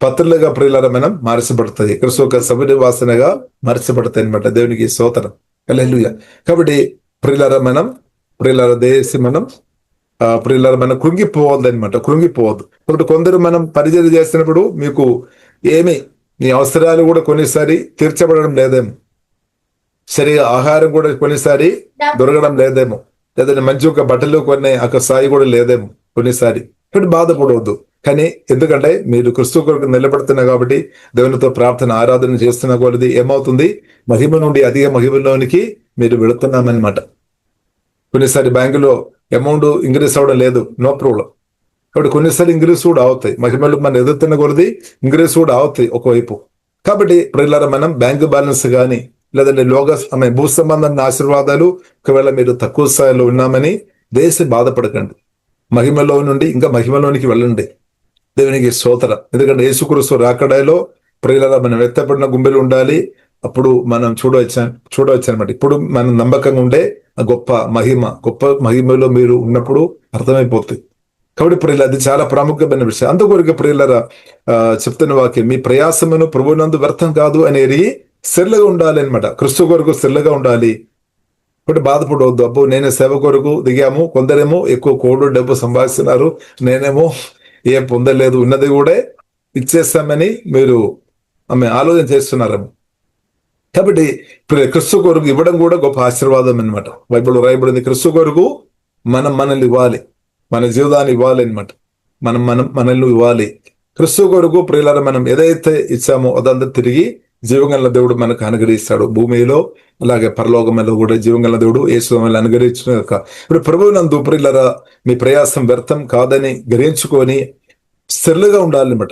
పత్రులుగా ప్రియులారా మనం మార్చబడుతుంది. క్రీస్తు ఒక సబరి వాసనగా మార్చబడతాయి అనమాట. దేవునికి స్తోత్రం, హల్లెలూయా. కాబట్టి ప్రియులారా దేశి మనం కృంగిపోవద్దు అనమాట, కృంగిపోవద్దు. కాబట్టి కొందరు మనం పరిచయం చేసినప్పుడు మీకు మీ అవసరాలు కూడా కొన్నిసారి తీర్చబడడం లేదేమో, సరిగా ఆహారం కూడా కొన్నిసారి దొరకడం లేదేమో, లేదంటే మంచి ఒక బట్టలు కొనే ఒక స్థాయి కూడా లేదేమో కొన్నిసారి. కాబట్టి బాధపడవద్దు. కానీ ఎందుకంటే మీరు క్రీస్తు కొరకు నిలబడుతున్నా కాబట్టి, దేవునితో ప్రార్థన ఆరాధన చేస్తున్న కొలది ఏమవుతుంది, మహిమ నుండి అధిక మహిమలోనికి మీరు వెళుతున్నామన్నమాట. కొన్నిసారి బ్యాంకులో అమౌంట్ ఇంక్రీస్ అవ్వడం లేదు, నో ప్రాబ్లం. కాబట్టి కొన్నిసార్లు ఇంక్రీస్ కూడా అవుతాయి, మహిమలు మనం ఎదుగుతున్న కొలది ఇంక్రీస్ కూడా అవుతాయి ఒకవైపు. కాబట్టి ప్రియులారా మనం బ్యాంకు బ్యాలెన్స్ కానీ లేదంటే భూ సంబంధమైన ఆశీర్వాదాలు ఒకవేళ మీరు తక్కువ స్థాయిలో ఉన్నామని దేశం బాధపడకండి. మహిమలో నుండి ఇంకా మహిమలోనికి వెళ్ళండి. దేవునికి స్తోత్రం. ఎందుకంటే యేసుక్రీస్తు రాకడలో ప్రియులారా మనం ఎత్తపడిన గుండెలు ఉండాలి. అప్పుడు మనం చూడవచ్చు అనమాట. ఇప్పుడు మనం నమ్మకంగా ఉండే ఆ గొప్ప మహిమలో మీరు ఉన్నప్పుడు అర్థమైపోతుంది. కాబట్టి ప్రియుల అది చాలా ప్రాముఖ్యమైన విషయం. అందుకొరకు ప్రియులరా చెప్తున్న వాక్యం, మీ ప్రయాసమును ప్రభువునందు వ్యర్థం కాదు అనేది సెల్లగా ఉండాలి అనమాట. క్రీస్తు కొరకు సెల్లగా ఉండాలి. కాబట్టి బాధపడవద్దు, అబ్బో నేను సేవ కొరకు దిగాము, కొందరేమో ఎక్కువ కోడు డబ్బు సంపాదిస్తున్నారు, నేనేమో ఏం పొందలేదు, ఉన్నది కూడా ఇచ్చేస్తామని మీరు ఆలోచన చేస్తున్నారేమో. కాబట్టి క్రీస్తు కొరకు ఇవ్వడం కూడా గొప్ప ఆశీర్వాదం అనమాట. బైబిల్ రాయబడింది, క్రీస్తు కొరకు మనల్ని ఇవ్వాలి, మన జీవితాన్ని ఇవ్వాలి అనమాట. మనల్ని ఇవ్వాలి. క్రీస్తు కొరకు ప్రియులారా మనం ఏదైతే ఇచ్చామో అదంతా తిరిగి జీవంగల దేవుడు మనకు అనుగ్రహిస్తాడు. భూమిలో అలాగే పరలోకములో కూడా జీవంగల దేవుడు యేసు అనుగ్రహించిన ఇప్పుడు ప్రభువునందు ప్రియులారా మీ ప్రయాసం వ్యర్థం కాదని గ్రహించుకొని స్థిరలుగా ఉండాలన్నమాట.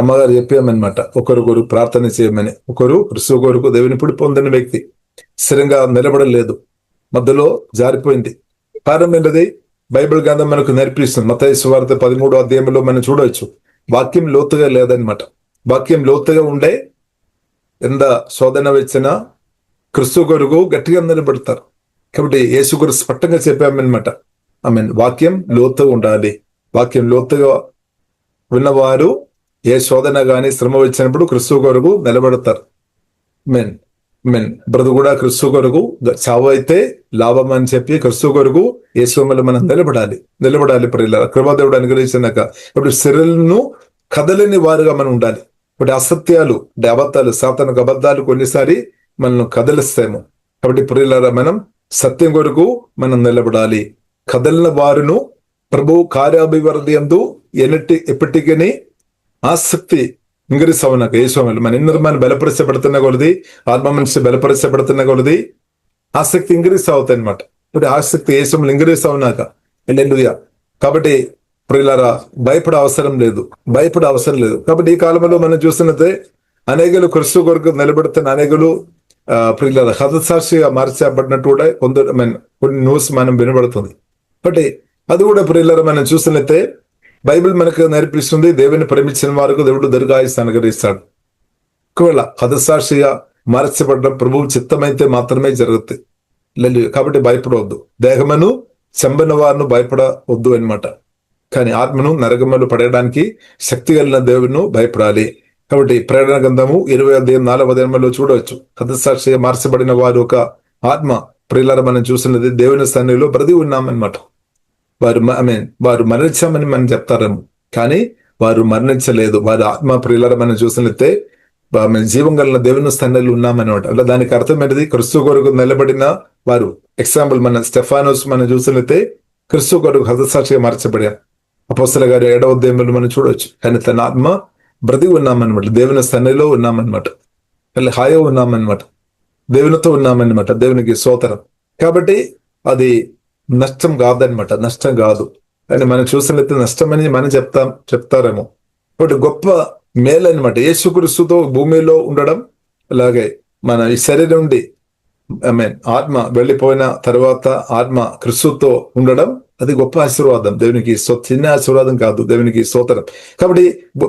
అమ్మగారు చెప్పామన్నమాట, ఒకరికొరు ప్రార్థన చేయమని. ఒకరు క్రీస్తు కొరకు దేవుని ఇప్పుడు పొందిన వ్యక్తి స్థిరంగా నిలబడలేదు, మధ్యలో జారిపోయింది. కారణం ఏంటది? బైబిల్ గ్రంథం మనకు నేర్పిస్తుంది. మత్తయి సువార్త 13వ అధ్యాయంలో మనం చూడవచ్చు, వాక్యం లోతుగా లేదనమాట. వాక్యం లోతుగా ఉండే ఎంత శోధన వచ్చినా క్రీస్తు కొరకు గట్టిగా నిలబడతారు. కాబట్టి యేసు కొరకు స్పష్టంగా చెప్పామన్నమాట. వాక్యం లోతుగా ఉండాలి. వాక్యం లోతుగా ఉన్నవారు ఏ శోధన గాని శ్రమ వచ్చినప్పుడు క్రీస్తు కొరకు నిలబడతారు. బ్రతుకు కూడా క్రీస్తు కొరకు, చావు అయితే లాభం అని చెప్పి క్రీస్తు కొరకు యేసుమలో మనం నిలబడాలి ప్రియులారా. కృపాదేవుడు అనుగ్రహించినాక ఇప్పుడు శరీరాలను కదలని వారుగా మనం ఉండాలి. ఇప్పుడు అసత్యాలు, అబద్ధాలు, సాతానుకు అబద్ధాలు కొన్నిసారి మనం కదలిస్తాము. కాబట్టి ప్రియులారా మనం సత్యం కొరకు మనం నిలబడాలి. కదలిన వారును ప్రభు కార్యాభివృద్ధి యందు ఎప్పటికీ ఆసక్తి ఇంగ్రీసవునాక యేసుమలు మన ఇన్నర్ మనం బలపరచబడుతున్న కొలది, ఆత్మ మనిషి బలపరచబడుతున్న కొలది ఆసక్తి ఇంగ్రీస్ అవుతాయి అనమాట. ఇప్పుడు ఆసక్తి యేసుమలు ఇంగ్రీస్ అవునాక హల్లెలూయా. కాబట్టి ప్రియులారా భయపడే అవసరం లేదు. కాబట్టి ఈ కాలంలో మనం చూస్తున్నట్టే అనేకులు క్రీస్తు కొరకు నిలబడుతున్న అనేకులు ప్రియులారా హతసాక్షిగా మార్చబడినట్టు కూడా కొన్ని న్యూస్ మనం వినబడుతుంది. కాబట్టి అది కూడా ప్రియులారా మనం చూస్తున్నట్టే బైబిల్ మనకు నేర్పిస్తుంది, దేవుని ప్రేమించిన వారికి దేవుడు దీర్ఘాయుస్సు అనుగ్రహిస్తాడు. ఒకవేళ హతసాక్షిగా మార్చబడడం ప్రభువు చిత్తమైతే మాత్రమే జరుగుతుంది. లేదు, కాబట్టి భయపడవద్దు. దేహమును చంపిన వారిని భయపడవద్దు అనమాట. కానీ ఆత్మను నరకములో పడేయడానికి శక్తి కలిగిన దేవుని భయపడాలి. కాబట్టి ప్రేరణ గ్రంథము 20:4 చూడవచ్చు, హతసాక్షిగా మార్చబడిన వారు ఒక ఆత్మ ప్రియులారా మనం చూసినది దేవుని సన్నిధిలో బ్రతి ఉన్నామన్నమాట. వారు మరణించామని మనం చెప్తారేమో, కానీ వారు మరణించలేదు. వారి ఆత్మ ప్రియులారా మనం చూసినట్లయితే జీవం కలిగిన దేవుని స్థానంలో ఉన్నామన్నమాట. అలా దానికి అర్థం ఏంటిది? క్రీస్తు కొరకు నిలబడిన వారు. ఎగ్జాంపుల్ మన స్టెఫానోస్ మనం చూసినట్లయితే క్రీస్తు కొరకు హతసాక్షిగా మార్చబడారు. అపోస్తల గారి 7వ అధ్యాయంలో మనం చూడవచ్చు. కానీ తన ఆత్మ బ్రతి ఉన్నామన్నమాట, దేవుని స్థానంలో ఉన్నామన్నమాట, హాయిగా ఉన్నామన్నమాట. దేవునితో ఉన్నామన్నమాట. దేవునికి స్తోత్రం. కాబట్టి అది నష్టం కాదనమాట, నష్టం కాదు. అని మనం చూసినట్లయితే నష్టమని మనం చెప్తారేమో. కాబట్టి గొప్ప మేలు అనమాట యేసుక్రీస్తుతో భూమిలో ఉండడం. అలాగే మన ఈ శరీరం నుండి ఆత్మ వెళ్ళిపోయిన తర్వాత ఆత్మ క్రీస్తుతో ఉండడం, అది గొప్ప ఆశీర్వాదం. దేవునికి చిన్న ఆశీర్వాదం కాదు. దేవునికి స్తోత్రం. కాబట్టి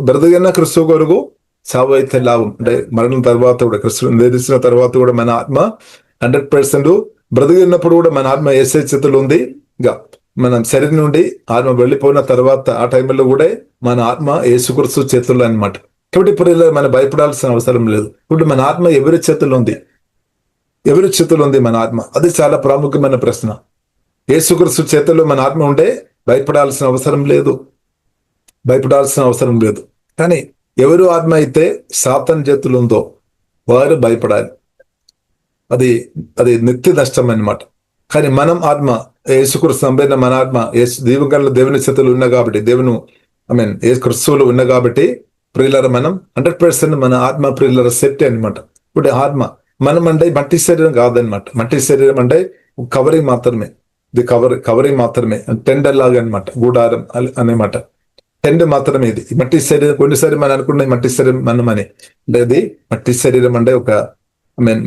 బ్రతికిన క్రీస్తు కొరకు చావు అయితే లాభం. అంటే మరణం తర్వాత కూడా, క్రీస్తు నిలిచిన తర్వాత కూడా మన ఆత్మ 100% బ్రతికినప్పుడు కూడా మన ఆత్మ యేసే చేతులు ఉంది. ఇంకా మనం శరీరం నుండి ఆత్మ వెళ్ళిపోయిన తర్వాత ఆ టైంలో కూడా మన ఆత్మ యేసుక్రీస్తు చేతుల్లో అనమాట. కాబట్టి ఇప్పుడు ఇలా మనం భయపడాల్సిన అవసరం లేదు. ఇప్పుడు మన ఆత్మ ఎవరి చేతుల్లో ఉంది? ఎవరి చేతుల్లో ఉంది మన ఆత్మ? అది చాలా ప్రాముఖ్యమైన ప్రశ్న. యేసుక్రీస్తు చేతుల్లో మన ఆత్మ ఉంటే భయపడాల్సిన అవసరం లేదు, భయపడాల్సిన అవసరం లేదు. కానీ ఎవరు ఆత్మ అయితే సాతాను చేతులు ఉందో వారు భయపడాలి. అది అది నిత్య నష్టం అన్నమాట. కానీ మనం ఆత్మ యేసుక్రీస్తు సంపైన మన ఆత్మ దీవగల దేవుని చేతులు ఉన్నా కాబట్టి, దేవుని ఏ క్రీస్తువులు ఉన్నా కాబట్టి ప్రియులర మనం 100% మన ఆత్మ ప్రియులర సెట్ అనమాట. ఇప్పుడు ఆత్మ మనం అంటే మట్టి శరీరం కాదనమాట. మట్టి శరీరం అంటే కవరింగ్ మాత్రమే. ఇది కవరింగ్ మాత్రమే, టెండర్ లాగా అనమాట, గూడారం అనమాట. టెండ్ మాత్రమే ఇది మట్టి శరీరం. కొన్నిసారి మనం అనుకున్న మట్టి శరీరం మనమని లేదు. మట్టి శరీరం అంటే ఒక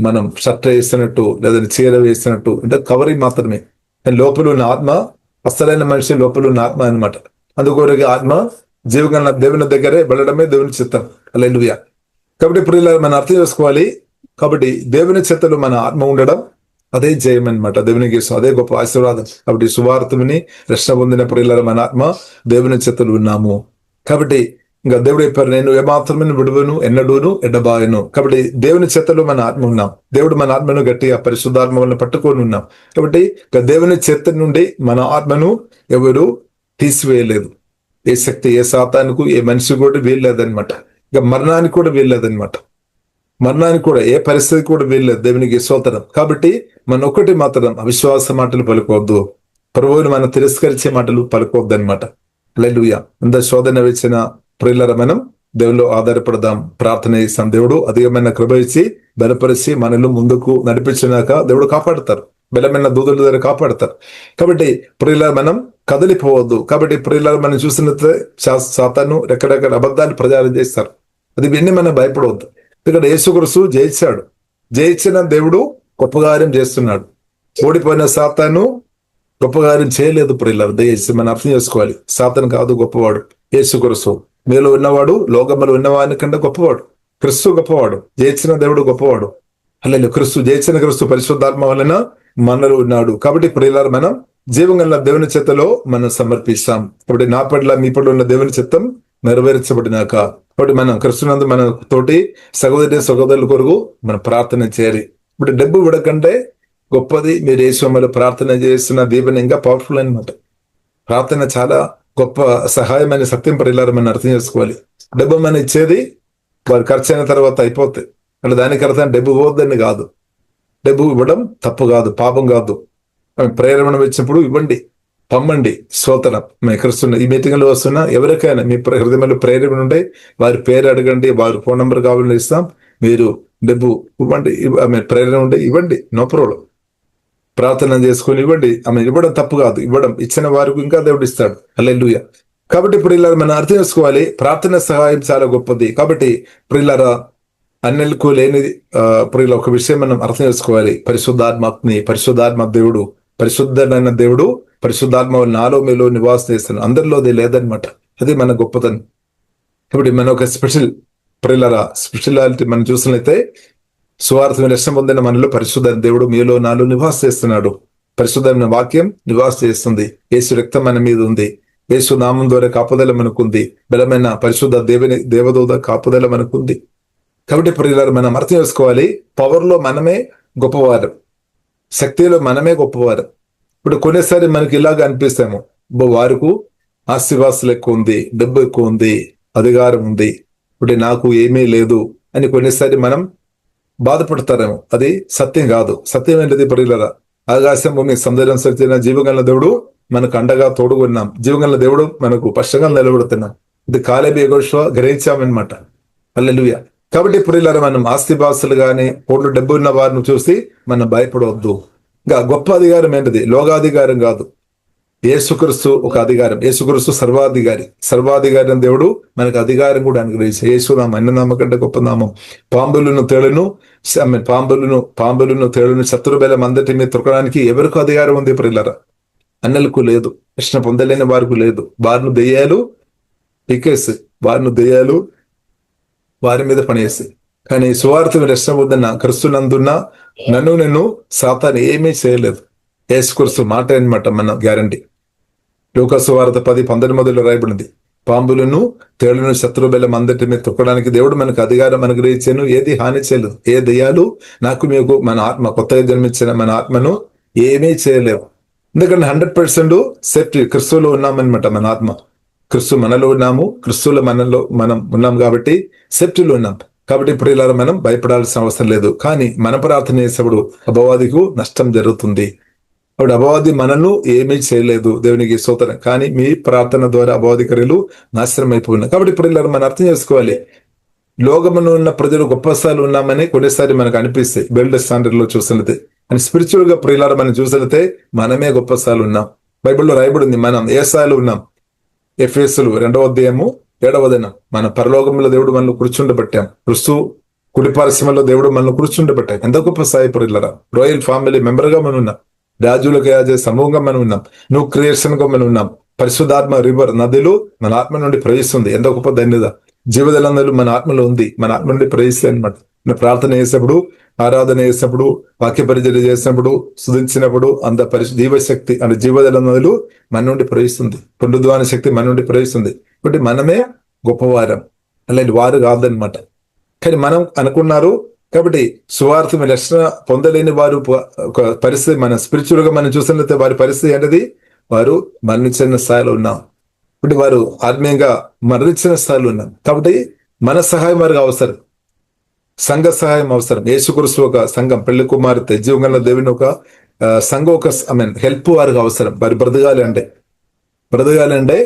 మనం షర్ట్ వేసినట్టు లేదా చీర వేసినట్టు అంటే కవరింగ్ మాత్రమే. లోపల ఉన్న ఆత్మ అసలైన మనిషి లోపల ఉన్న ఆత్మ అనమాట. అందుకొరకు ఆత్మ జీవగల దేవుని దగ్గరే వెళ్ళడమే దేవుని చిత్తం. హల్లెలూయా. కాబట్టి ఇప్పుడు ఇలా మనం అర్థం చేసుకోవాలి. కాబట్టి దేవుని చిత్తలో మన ఆత్మ ఉండడం అదే జయం అనమాట. దేవునికి అదే గొప్ప ఆశీర్వాదం. కాబట్టి సువార్తని రక్షణ పొందిన ప్రియుల మన ఆత్మ దేవుని చిత్తలు ఉన్నాము. కాబట్టి ఇంకా దేవుడు చెప్పారు, నేను ఏమాత్రమే విడువను ఎన్నడూను ఎడబాయను. కాబట్టి దేవుని చేతలో మన ఆత్మ ఉన్నాం. దేవుడు మన ఆత్మను గట్టిగా పరిశుద్ధాత్మ వలన పట్టుకొని ఉన్నాం. కాబట్టి దేవుని చేత నుండి మన ఆత్మను ఎవరు తీసివేయలేదు. ఏ శక్తి, ఏ సాతానుకు, ఏ మనిషి కూడా వీల్లేదనమాట. ఇక మరణానికి కూడా వీల్లేదనమాట. మరణానికి కూడా ఏ పరిస్థితి కూడా వీల్లేదు. దేవునికి స్తోత్రం. కాబట్టి మన ఒకటి మాత్రం అవిశ్వాస మాటలు పలుకోవద్దు, ప్రభువుని మనం తిరస్కరించే మాటలు పలుకోవద్దు అనమాట. హల్లెలూయా. అంత శోధన వచ్చిన ప్రియులరా మనం దేవుల్లో ఆధారపడదాం, ప్రార్థన చేస్తాం. దేవుడు అధికమైన కృప ఇచ్చి బలపరిచి మనల్ని ముందుకు నడిపించినాక దేవుడు కాపాడుతారు. బలమైన దూదుల దగ్గర కాపాడతారు. కాబట్టి ప్రియుల మనం కదిలిపోవద్దు. కాబట్టి ప్రియుల మనం చూసినట్లయితే సాతాను ఎక్కడెక్కడ అబద్ధాలు ప్రచారం చేస్తారు. అది విని మనం భయపడవద్దు. ఇక్కడ యేసుక్రీస్తు జయించాడు. జయించిన దేవుడు గొప్ప కార్యం చేస్తున్నాడు. ఓడిపోయిన సాతాను గొప్ప కార్యం చేయలేదు. ప్రియులారు దయచేసి మనం అర్థం చేసుకోవాలి. సాతాను కాదు గొప్పవాడు, యేసుక్రీస్తు. మీలో ఉన్నవాడు లోకములో ఉన్నవాని కంటే గొప్పవాడు. క్రీస్తు గొప్పవాడు. జయించిన దేవుడు గొప్పవాడు. హల్లెలూయా. జయించిన క్రీస్తు పరిశుద్ధాత్మ వలన మనలో ఉన్నాడు. కాబట్టి ప్రియులారు మనం జీవంగల దేవుని చిత్తలో మనం సమర్పిస్తాం. కాబట్టి నా పట్ల మీ పట్ల ఉన్న దేవుని చిత్తం నెరవేర్చబడినాక కాబట్టి మనం క్రీస్తునందు మన తోటి సహోదరుల కొరకు మనం ప్రార్థన చేయాలి. ఇప్పుడు డబ్బు విడకంటే గొప్పది మీరు యేసుమలో ప్రార్థన చేస్తున్న దీవెన ఇంకా పవర్ఫుల్ అనమాట. ప్రార్థన చాలా గొప్ప సహాయమైన సత్యం ప్రియులారు మనం అర్థం చేసుకోవాలి. డబ్బు మనం ఇచ్చేది వారు ఖర్చు అయిన తర్వాత అయిపోతాయి. అంటే దానికి అర్థం డబ్బు పోద్దని కాదు. డబ్బు ఇవ్వడం తప్పు కాదు, పాపం కాదు. ప్రేరణ వచ్చినప్పుడు ఇవ్వండి, పంపండి. స్తోత్రం. మేము క్రీస్తున్న ఈ మీటింగ్ లో వస్తున్నా ఎవరికైనా మీ హృదయంలో ప్రేరణ ఉంటే వారి పేరు అడగండి, వారి ఫోన్ నెంబర్ కావాలని ఇస్తాం. మీరు డబ్బు ఇవ్వండి, ప్రేరణ ఉంటే ఇవ్వండి, నో ప్రాబ్లం. ప్రార్థన చేసుకుని ఇవ్వండి. ఆమె ఇవ్వడం తప్పు కాదు. ఇవ్వడం ఇచ్చిన వారికి ఇంకా దేవుడు ఇస్తాడు. హల్లెలూయా. కాబట్టి ఇప్పుడు ఇలా మనం అర్థం చేసుకోవాలి. ప్రార్థన సహాయం చాలా గొప్పది. కాబట్టి ప్రియులారా అన్నెలకు లేనిది ప్రియుల ఒక విషయం మనం అర్థం చేసుకోవాలి. పరిశుద్ధాత్మ దేవుడు, పరిశుద్ధమైన దేవుడు పరిశుద్ధాత్మ నాలో మీలో నివాసం చేస్తున్నాడు. అందరిలో అది లేదనమాట. అది మన గొప్పతనం. ఇప్పుడు మన ఒక స్పెషాలిటీ మనం చూసినట్లయితే సువార్త రక్షణ పొందిన మనలో పరిశుద్ధ దేవుడు మీలో నాలో నివాస చేస్తున్నాడు. పరిశుద్ధమైన వాక్యం నివాస చేస్తుంది. యేసు రక్తం మన మీద ఉంది. యేసు నామం ద్వారా కాపుదల మనకుంది. బలమైన పరిశుద్ధ దేవదూత కాపుదల మనకుంది. కాబట్టి ప్రియులారు మనం అర్థం చేసుకోవాలి. పవర్ లో మనమే గొప్పవారం, శక్తిలో మనమే గొప్పవారం. ఇప్పుడు కొన్నిసారి మనకి ఇలాగ అనిపిస్తాము, వారికి ఆస్తివాసులు ఎక్కువ ఉంది, డబ్బు ఎక్కువ ఉంది, అధికారం ఉంది, ఇప్పుడు నాకు ఏమీ లేదు అని కొన్నిసారి మనం బాధపడతారేమో. అది సత్యం కాదు. సత్యం ఏంటిది ప్రియులారా? ఆకాశం భూమి సముద్రం సరిచిన జీవగల దేవుడు మనకు అండగా తోడుకున్నాం. జీవగల దేవుడు మనకు పక్షంగా నిలబడుతున్నాం. ఇది కాలేబ్ యెహోషువ గ్రహించామన్నమాట. హల్లెలూయా. కాబట్టి ప్రియులారా, మనం ఆస్తిపాస్తులు కానీ కోట్లు డబ్బు ఉన్న వారిని చూసి మనం భయపడవద్దు. ఇంకా గొప్ప అధికారం ఏంటిది? లోకాధికారం కాదు. యేసుక్రీస్తు ఒక అధికారం. యేసుక్రీస్తు సర్వాధికారి అని దేవుడు మనకు అధికారం కూడా అనుగ్రహించారు. యేసునామం అన్న నామం కంటే గొప్ప నామం. పాంబులను తేలును శత్రుబలం అందటి మీద తొక్కడానికి ఎవరికి అధికారం ఉంది ప్రియులారా? అన్నలకు లేదు, కృష్ణ పొందలేని వారికి లేదు. వారిని దెయ్యాలు పీకేసి, వారి మీద పనిచేస్తాయి. కానీ సువార్త రక్షణ పొందిన క్రిస్తునందున్న నిన్ను సాతాను ఏమీ చేయలేదు. యేసుక్రీస్తు మాట అనమాట మన గ్యారంటీ. లూకా సువార్త 10:19 రాయబడింది, పాంబులను తేళ్లను శత్రుబలం అందటి మీద తొక్కడానికి దేవుడు మనకు అధికారం అనుగ్రహించాను. ఏది హాని చేయలేదు. ఏ దయ్యాలు మీకు మన ఆత్మ, కొత్తగా జన్మించిన మన ఆత్మను ఏమీ చేయలేవు. ఎందుకంటే 100% సేఫ్టీ క్రిస్తులో ఉన్నామన్నమాట. మన ఆత్మ క్రిస్తు మనలో ఉన్నాము, క్రిస్తులో మనం ఉన్నాం కాబట్టి సేఫ్టీలో ఉన్నాం. కాబట్టి ఇప్పుడు ఇలా మనం భయపడాల్సిన అవసరం లేదు. కానీ మన ప్రార్థన చేసేప్పుడు అపవాదికు నష్టం జరుగుతుంది. అప్పుడు అపవాది మనను ఏమీ చేయలేదు, దేవునికి స్తోత్రం. కానీ మీ ప్రార్థన ద్వారా అపవాది క్రియలు నాశనం అయిపోయినాయి. కాబట్టి ఇప్పుడు ఇలా మనం అర్థం చేసుకోవాలి, లోకమును ఉన్న ప్రజలు గొప్ప స్థాయిలో ఉన్నామని కొన్నిసారి మనకు అనిపిస్తాయి బెల్డ్ స్టాండర్డ్ లో చూసినట్లయితే. అని స్పిరిచువల్ గా ప్రియులారా మనం చూసినట్లయితే మనమే గొప్ప స్థాయిలో ఉన్నాం. బైబిల్లో రాయబడింది మనం ఏ స్థాయిలో ఉన్నాం. ఎఫెసీయులు 2:7 మన పరలోకంలో దేవుడు మనల్ని కూర్చుండబెట్టాం. క్రీస్తు కుడిపార్శ్వంలో దేవుడు మనల్ని కూర్చుండబెట్టాం. ఎంత గొప్ప స్థాయి ప్రియులారా. రాయల్ ఫ్యామిలీ మెంబర్ గా మనం ఉన్నాం. రాజులకు యాజే సమూహంగా మనం ఉన్నాం. నువ్వు క్రియేషన్ గా మనం ఉన్నాం. పరిశుద్ధాత్మ రివర్ నదులు మన ఆత్మ నుండి ప్రవహిస్తుంది. ఎంత గొప్ప ధన్యత. జీవజలంలో మన ఆత్మలో ఉంది, మన ఆత్మ నుండి ప్రవహిస్తాయి అనమాట. ప్రార్థన చేసేప్పుడు, ఆరాధన చేసినప్పుడు, వాక్య పరిచర్య చేసినప్పుడు, స్తుతించినప్పుడు అంత జీవశక్తి అంటే జీవజల నదులు మన నుండి ప్రవహిస్తుంది. పునరుద్ధాన శక్తి మన నుండి ప్రవహిస్తుంది. కాబట్టి మనమే గొప్పవారం, అలాంటి వారు కాదనమాట. కానీ మనం అనుకున్నారు. కాబట్టి సువార్త రక్షణ పొందలేని వారు ఒక పరిస్థితి, మన స్పిరిచువల్ గా మనం చూసినట్లయితే వారి పరిస్థితి ఏంటది? వారు మరణించిన స్థాయిలో ఉన్నాం. ఇప్పుడు వారు ఆత్మీయంగా మరణించిన స్థాయిలో ఉన్నాం. కాబట్టి మన సహాయం వారికి అవసరం, సంఘ సహాయం అవసరం. యేసుక్రీస్తు ఒక సంఘం, పెళ్లి కుమార్తె, జీవంగల దేవుని ఒక సంఘం, ఒక హెల్ప్ వారికి అవసరం. వారు బ్రతకాలి అంటే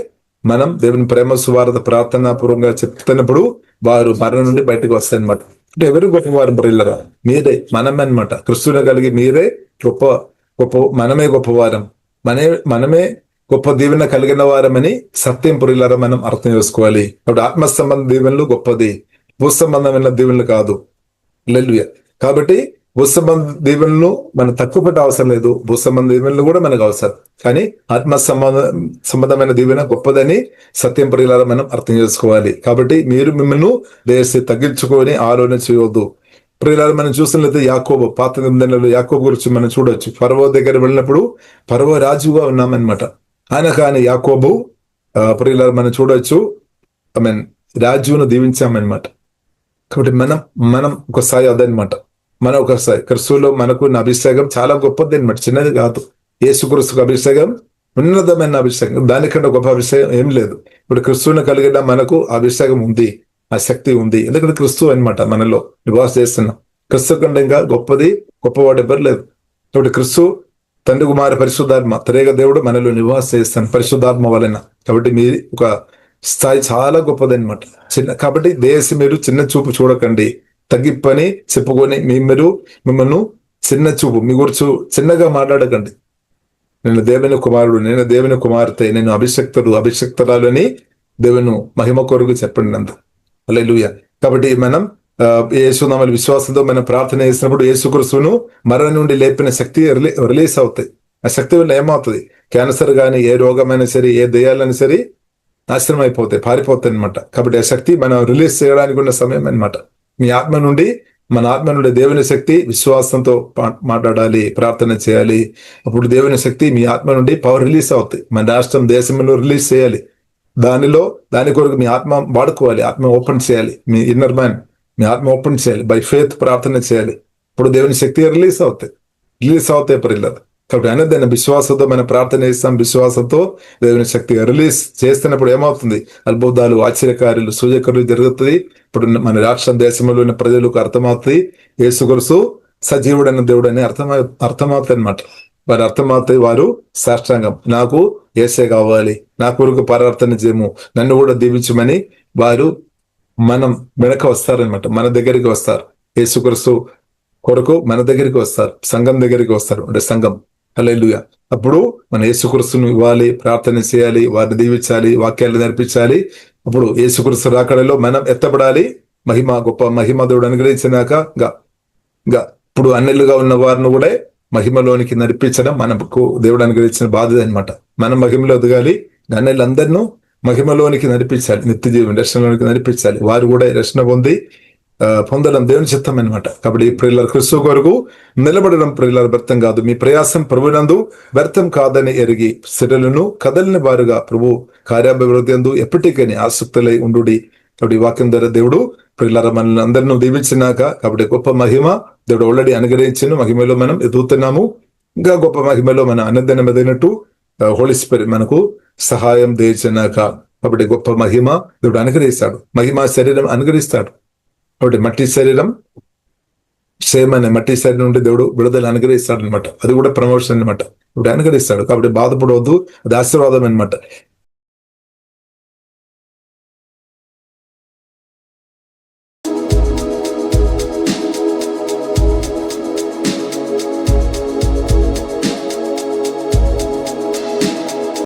మనం దేవుని ప్రేమ సువార్త ప్రార్థనా పూర్వంగా చెప్తున్నప్పుడు వారు మరణం నుండి బయటకు వస్తాయి అనమాట. అంటే ఎవరు గొప్పవారు ప్రియులారా? మీరే, మనమే అనమాట. క్రిస్తుని కలిగి మీరే గొప్ప మనమే గొప్పవారం, మనమే గొప్ప దీవెన కలిగిన వారమని సత్యం ప్రియులారా మనం అర్థం చేసుకోవాలి. కాబట్టి ఆత్మ సంబంధ దీవెనలు గొప్పది, భూ సంబంధమైన దీవెనలు కాదు. హల్లెలూయా. కాబట్టి భూ సంబంధ దీవెనలు మనం తక్కువ పెట్ట అవసరం లేదు. భూ సంబంధ దీవెనలు కూడా మనకు అవసరం. కానీ ఆత్మ సంబంధమైన దీవెన గొప్పదని సత్యం ప్రియులారా మనం అర్థం చేసుకోవాలి. కాబట్టి మీరు మిమ్మల్ని దేశ తగ్గించుకొని ఆలోచన చేయవద్దు. ప్రియులారా మనం చూసినట్లయితే యాకోబు, పాత నిబంధనలో యాకోబు గురించి మనం చూడొచ్చు. ఫరో దగ్గర వెళ్ళినప్పుడు ఫరో రాజుగా ఉన్నామన్నమాట. ఆయన యాకోబు ప్రియులారా మనం చూడొచ్చు, రాజును దీవించామన్నమాట. కాబట్టి మనం ఒక స్థాయి అదనమాట. మనం ఒక స్థాయి క్రిస్తులో మనకున్న అభిషేకం చాలా గొప్పది అనమాట, చిన్నది కాదు. యేసుక్రీస్తుకు అభిషేకం ఉన్నతమైన అభిషేకం, దానికంటే గొప్ప అభిషేకం ఏం లేదు. ఇప్పుడు క్రిస్తువుని కలిగిన మనకు అభిషేకం ఉంది, ఆ శక్తి ఉంది. ఎందుకంటే క్రిస్తు అనమాట మనలో నివాస చేస్తున్నాం. క్రిస్తు కంటే ఇంకా గొప్పవాడు ఎవరు లేదు. కాబట్టి క్రిస్తు తండ్రి కుమార పరిశుద్ధాత్మ త్రేక దేవుడు మనలో నివాస చేస్తాను పరిశుద్ధాత్మ వలన. కాబట్టి మీ ఒక స్థాయి చాలా గొప్పదనమాట. కాబట్టి మీరు చిన్న చూపు చూడకండి, తగ్గిప్పని చెప్పుకొని మిమ్మల్ని చిన్న చూపు, మీ గురించి చిన్నగా మాట్లాడకండి. నేను దేవుని కుమారుడు, నేను దేవుని కుమార్తె, నేను అభిషక్తురాలు అని దేవుని మహిమ కొరకు చెప్పండి అంత. హల్లెలూయా. కాబట్టి మనం యేసునామములో విశ్వాసంతో మనం ప్రార్థన చేసినప్పుడు యేసుక్రీస్తును మరణం నుండి లేపిన శక్తి రిలీజ్ అవుతాయి. ఆ శక్తి వల్ల ఏమవుతుంది? క్యాన్సర్ కానీ, ఏ రోగమైనా సరే, ఏ దయ్యాలైనా సరే నాశనం అయిపోతాయి, పారిపోతాయి అనమాట. కాబట్టి ఆ శక్తి మనం రిలీజ్ చేయడానికి ఉన్న సమయం అనమాట. మీ ఆత్మ నుండి, మన ఆత్మ నుండి దేవుని శక్తి విశ్వాసంతో మాట్లాడాలి, ప్రార్థన చేయాలి. అప్పుడు దేవుని శక్తి మీ ఆత్మ నుండి పవర్ రిలీజ్ అవుతాయి. మన రాష్ట్రం, దేశంలో రిలీజ్ చేయాలి. దాని కొరకు మీ ఆత్మ వాడుకోవాలి, ఆత్మ ఓపెన్ చేయాలి. మీ ఇన్నర్ మ్యాన్, మీ ఆత్మ ఓపెన్ చేయాలి. బై ఫెయిత్ ప్రార్థన చేయాలి. ఇప్పుడు దేవుని శక్తి రిలీజ్ అవుతాయి ప్రియులారా. కాబట్టి అనేది విశ్వాసంతో మనం ప్రార్థన చేస్తాం. విశ్వాసంతో దేవుని శక్తిగా రిలీజ్ చేస్తున్నప్పుడు ఏమవుతుంది? అద్భుతాలు, ఆశ్చర్యకార్యాలు, సూచక్రియలు జరుగుతుంది. ఇప్పుడు మన రాష్ట్రం, దేశంలో ఉన్న ప్రజలకు అర్థమవుతుంది యేసుక్రీస్తు సజీవుడైన దేవుడు అని అర్థమవుతుంది అనమాట. వారు అర్థమవుతాయి. వారు సాష్టాంగం, నాకు యేసే కావాలి, నా కొరకు ప్రార్థన చేయము, నన్ను కూడా దీవించమని వారు మనం వెనక వస్తారనమాట, మన దగ్గరికి వస్తారు. యేసుక్రీస్తు కొరకు మన దగ్గరికి వస్తారు, సంఘం దగ్గరికి వస్తారు, అంటే సంఘం. హల్లెలూయా. అప్పుడు మన యేసుక్రీస్తును ఇవ్వాలి, ప్రార్థన చేయాలి, వారిని దీవించాలి, వాక్యాలు నేర్పించాలి. అప్పుడు యేసుక్రీస్తు రాకడలో మనం ఎత్తబడాలి. గొప్ప మహిమ దేవుడు అనుగ్రహించినాక ఇప్పుడు అన్నిలుగా ఉన్న వారిని కూడా మహిమలోనికి నడిపించడం మనకు దేవుడు అనుగ్రహించిన బాధ్యత అనమాట. మనం మహిమలో ఎదగాలి, అన్నిలందరినూ మహిమలోనికి నడిపించాలి, నిత్య జీవం రక్షణలోనికి నడిపించాలి. వారు కూడా రక్షణ పొందడం దేవుని చిత్తం అనమాట. కాబట్టి ప్రియులారా, క్రీస్తు కొరకు నిలబడడం ప్రియులారా వ్యర్థం కాదు. మీ ప్రయాసం ప్రభునందు వ్యర్థం కాదని ఎరిగి స్థిరులను కదలిని వారుగా ప్రభు కార్యాభివృద్ధి అందు ఎప్పటికీ ఆసక్తులై ఉండు. కాబట్టి వాక్యం ద్వారా దేవుడు ప్రియులారా మనల్ని అందరినూ దీవించినాక, కాబట్టి గొప్ప మహిమ దేవుడు ఆల్రెడీ అనుగ్రహించిన మహిమలో మనం ఎదుగుతున్నాము. ఇంకా గొప్ప మహిమలో మన అన్నదనం ఎదిగినట్టు హోలీ స్పిరిట్ మనకు సహాయం చేసినాక, కాబట్టి గొప్ప మహిమ దేవుడు అనుగ్రహిస్తాడు, మహిమ శరీరం అనుగ్రహిస్తాడు. కాబట్టి మట్టి శరీరం సేమ్ అనే మట్టి శరీరం నుండి దేవుడు విడుదల అనుగ్రహిస్తాడు అనమాట. అది కూడా ప్రమోషన్ అనమాట, ఇప్పుడు అనుగ్రహిస్తాడు. కాబట్టి బాధపడవద్దు, అది ఆశీర్వాదం అనమాట.